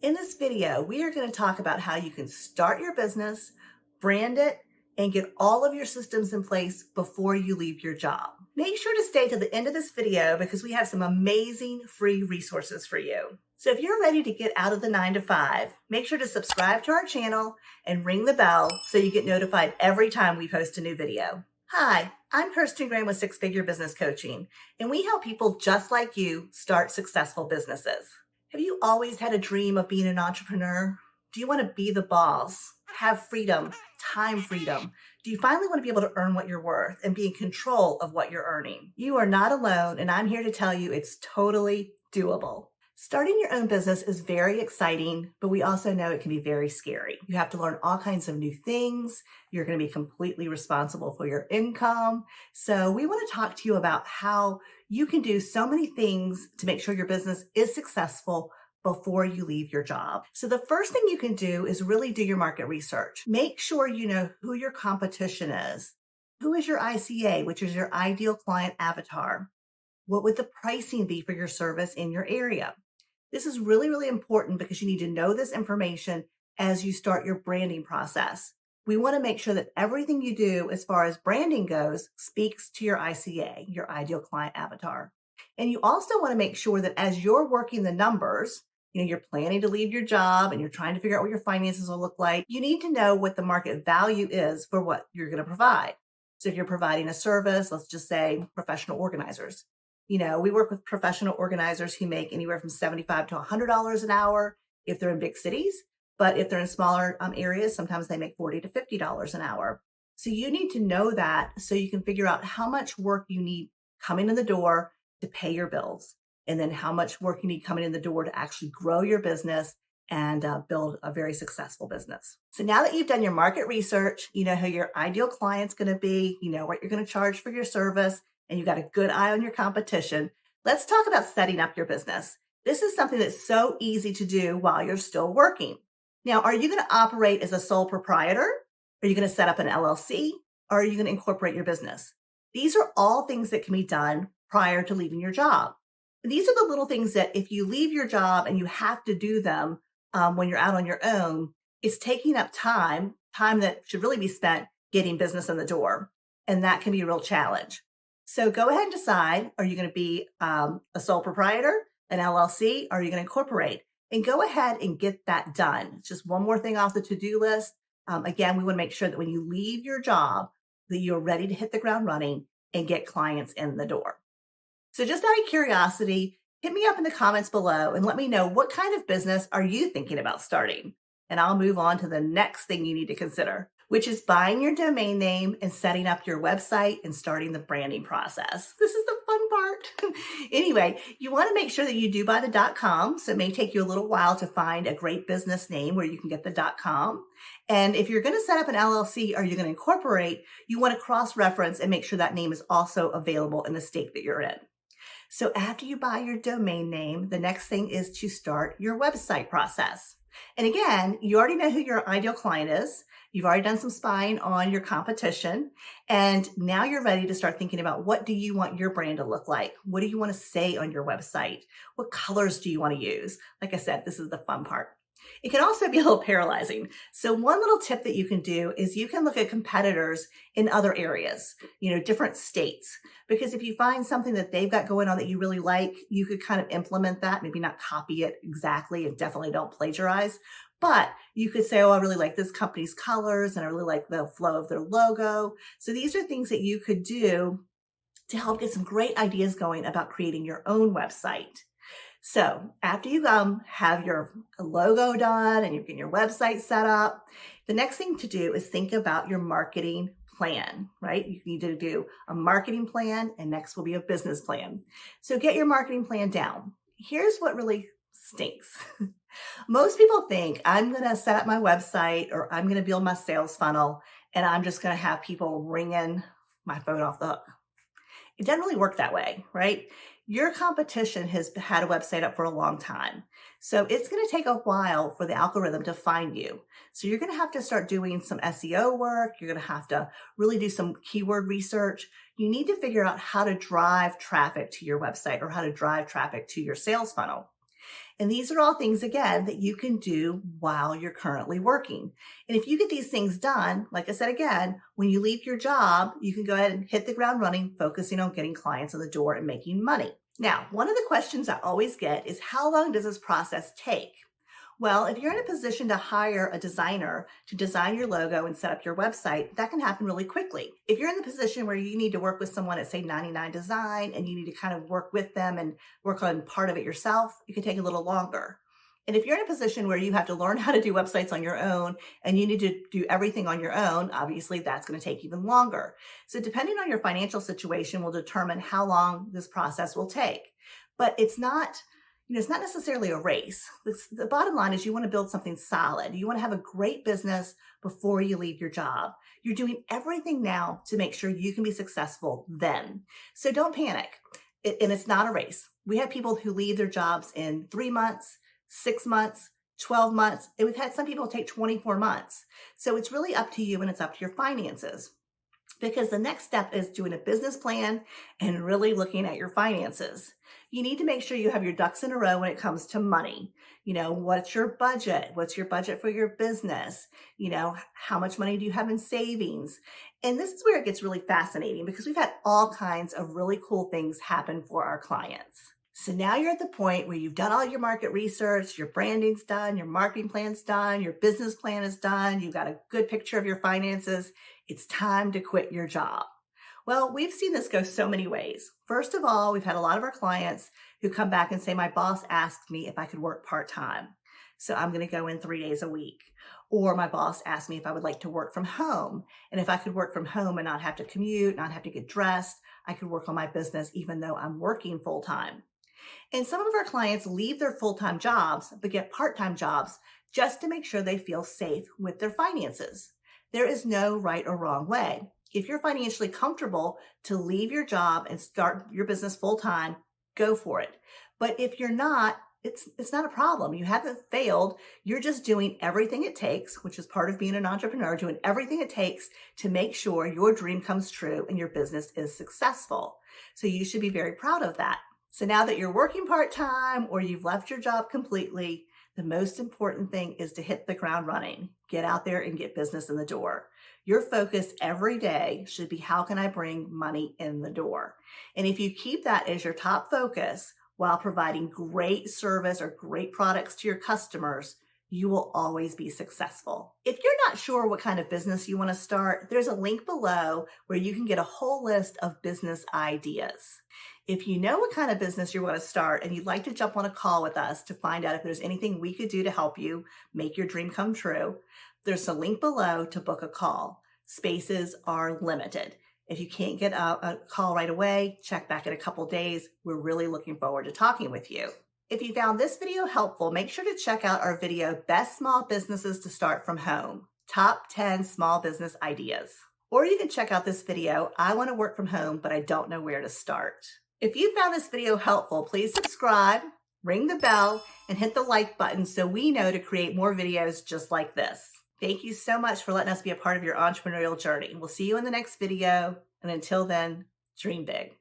In this video, we are going to talk about how you can start your business, brand it, and get all of your systems in place before you leave your job. Make sure to stay to the end of this video because we have some amazing free resources for you. So if you're ready to get out of the 9 to 5, make sure to subscribe to our channel and ring the bell so you get notified every time we post a new video. Hi, I'm Kirsten Graham with Six Figure Business Coaching, and we help people just like you start successful businesses. Have you always had a dream of being an entrepreneur? Do you want to be the boss, have freedom, time freedom? Do you finally want to be able to earn what you're worth and be in control of what you're earning? You are not alone, and I'm here to tell you it's totally doable. Starting your own business is very exciting, but we also know it can be very scary. You have to learn all kinds of new things. You're going to be completely responsible for your income. So we want to talk to you about how you can do so many things to make sure your business is successful before you leave your job. So the first thing you can do is really do your market research. Make sure you know who your competition is. Who is your ICA, which is your ideal client avatar? What would the pricing be for your service in your area? This is really, really important because you need to know this information as you start your branding process. We want to make sure that everything you do as far as branding goes speaks to your ICA, your ideal client avatar. And you also want to make sure that as you're working the numbers, you're planning to leave your job and you're trying to figure out what your finances will look like, you need to know what the market value is for what you're going to provide. So if you're providing a service, let's just say professional organizers. We work with professional organizers who make anywhere from $75 to $100 an hour if they're in big cities. But if they're in smaller areas, sometimes they make $40 to $50 an hour. So you need to know that so you can figure out how much work you need coming in the door to pay your bills, and then how much work you need coming in the door to actually grow your business and build a very successful business. So now that you've done your market research, you know who your ideal client's going to be, you know what you're going to charge for your service, and you got a good eye on your competition, let's talk about setting up your business. This is something that's so easy to do while you're still working. Now, are you going to operate as a sole proprietor? Are you going to set up an LLC? Or are you going to incorporate your business? These are all things that can be done prior to leaving your job. And these are the little things that if you leave your job and you have to do them when you're out on your own, it's taking up time that should really be spent getting business in the door. And that can be a real challenge. So go ahead and decide, are you going to be a sole proprietor, an LLC, or are you going to incorporate? And go ahead and get that done. It's just one more thing off the to-do list. Again, we want to make sure that when you leave your job, that you're ready to hit the ground running and get clients in the door. So just out of curiosity, hit me up in the comments below and let me know what kind of business are you thinking about starting? And I'll move on to the next thing you need to consider, which is buying your domain name and setting up your website and starting the branding process. This is the fun part. Anyway, you want to make sure that you do buy the .com. So it may take you a little while to find a great business name where you can get the .com. And if you're going to set up an LLC or you're going to incorporate, you want to cross-reference and make sure that name is also available in the state that you're in. So after you buy your domain name, the next thing is to start your website process. And again, you already know who your ideal client is. You've already done some spying on your competition. And now you're ready to start thinking about, what do you want your brand to look like? What do you want to say on your website? What colors do you want to use? Like I said, this is the fun part. It can also be a little paralyzing. So one little tip that you can do is you can look at competitors in other areas, different states, because if you find something that they've got going on that you really like, you could kind of implement that, maybe not copy it exactly, and definitely don't plagiarize, but you could say, oh, I really like this company's colors and I really like the flow of their logo. So these are things that you could do to help get some great ideas going about creating your own website. So after you have your logo done and you're getting your website set up, the next thing to do is think about your marketing plan, right? You need to do a marketing plan, and next will be a business plan. So get your marketing plan down. Here's what really stinks. Most people think, I'm going to set up my website or I'm going to build my sales funnel and I'm just going to have people ringing my phone off the hook. It doesn't really work that way, right? Your competition has had a website up for a long time. So it's going to take a while for the algorithm to find you. So you're going to have to start doing some SEO work. You're going to have to really do some keyword research. You need to figure out how to drive traffic to your website or how to drive traffic to your sales funnel. And these are all things, again, that you can do while you're currently working. And if you get these things done, like I said again, when you leave your job, you can go ahead and hit the ground running, focusing on getting clients in the door and making money. Now, one of the questions I always get is, how long does this process take? Well, if you're in a position to hire a designer to design your logo and set up your website, that can happen really quickly. If you're in the position where you need to work with someone at, say, 99 Design, and you need to kind of work with them and work on part of it yourself, it can take a little longer. And if you're in a position where you have to learn how to do websites on your own and you need to do everything on your own, obviously that's going to take even longer. So depending on your financial situation will determine how long this process will take. But it's not necessarily a race. The bottom line is you want to build something solid. You want to have a great business before you leave your job. You're doing everything now to make sure you can be successful then. So don't panic. And it's not a race. We have people who leave their jobs in 3 months, 6 months, 12 months, and we've had some people take 24 months. So it's really up to you, and it's up to your finances. Because the next step is doing a business plan and really looking at your finances. You need to make sure you have your ducks in a row when it comes to money. What's your budget? What's your budget for your business? How much money do you have in savings? And this is where it gets really fascinating, because we've had all kinds of really cool things happen for our clients. So now you're at the point where you've done all your market research, your branding's done, your marketing plan's done, your business plan is done, you've got a good picture of your finances. It's time to quit your job. Well, we've seen this go so many ways. First of all, we've had a lot of our clients who come back and say, my boss asked me if I could work part-time, so I'm going to go in 3 days a week. Or my boss asked me if I would like to work from home. And if I could work from home and not have to commute, not have to get dressed, I could work on my business even though I'm working full-time. And some of our clients leave their full-time jobs, but get part-time jobs just to make sure they feel safe with their finances. There is no right or wrong way. If you're financially comfortable to leave your job and start your business full-time, go for it. But if you're not, it's not a problem. You haven't failed. You're just doing everything it takes, which is part of being an entrepreneur, doing everything it takes to make sure your dream comes true and your business is successful. So you should be very proud of that. So now that you're working part-time or you've left your job completely, the most important thing is to hit the ground running. Get out there and get business in the door. Your focus every day should be, how can I bring money in the door? And if you keep that as your top focus while providing great service or great products to your customers, you will always be successful. If you're not sure what kind of business you want to start, there's a link below where you can get a whole list of business ideas. If you know what kind of business you want to start and you'd like to jump on a call with us to find out if there's anything we could do to help you make your dream come true, there's a link below to book a call. Spaces are limited. If you can't get a call right away, check back in a couple days. We're really looking forward to talking with you. If you found this video helpful, make sure to check out our video, Best Small Businesses to Start from Home, Top 10 Small Business Ideas. Or you can check out this video, I want to work from home, but I don't know where to start. If you found this video helpful, please subscribe, ring the bell, and hit the like button so we know to create more videos just like this. Thank you so much for letting us be a part of your entrepreneurial journey. We'll see you in the next video. And until then, dream big.